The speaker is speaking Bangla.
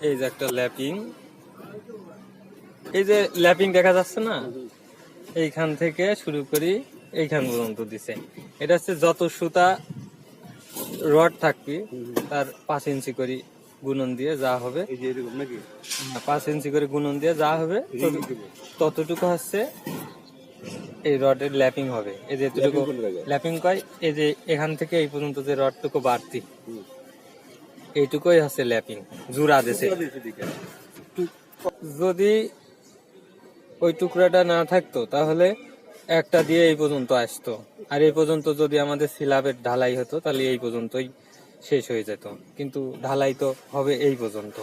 এই যে একটা ল্যাপিং, এই যে ল্যাপিং দেখা যাচ্ছে না, এইখান থেকে শুরু করি এইখান পর্যন্ত দিছে। এটা হচ্ছে যত সুতা রড থাকবে তার 5 ইঞ্চি করে গুণন দিয়ে যা হবে, 5 ইঞ্চি করে গুণন দিয়ে যা হবে ততটুকু হচ্ছে এই রডের ল্যাপিং হবে। এই যে এতটুকু ল্যাপিং কয়, এই যে এখান থেকে এই পর্যন্ত যে রডটুকু বাড়তি এইটুকুই হচ্ছে ল্যাপিং, জোড়া দিছে। যদি ওই টুকরাটা না থাকতো তাহলে একটা দিয়ে এই পর্যন্ত আসতো, আর এই পর্যন্ত যদি আমাদের সিলাবের ঢালাই হতো তাহলে এই পর্যন্তই শেষ হয়ে যেত, কিন্তু ঢালাই তো হবে এই পর্যন্ত।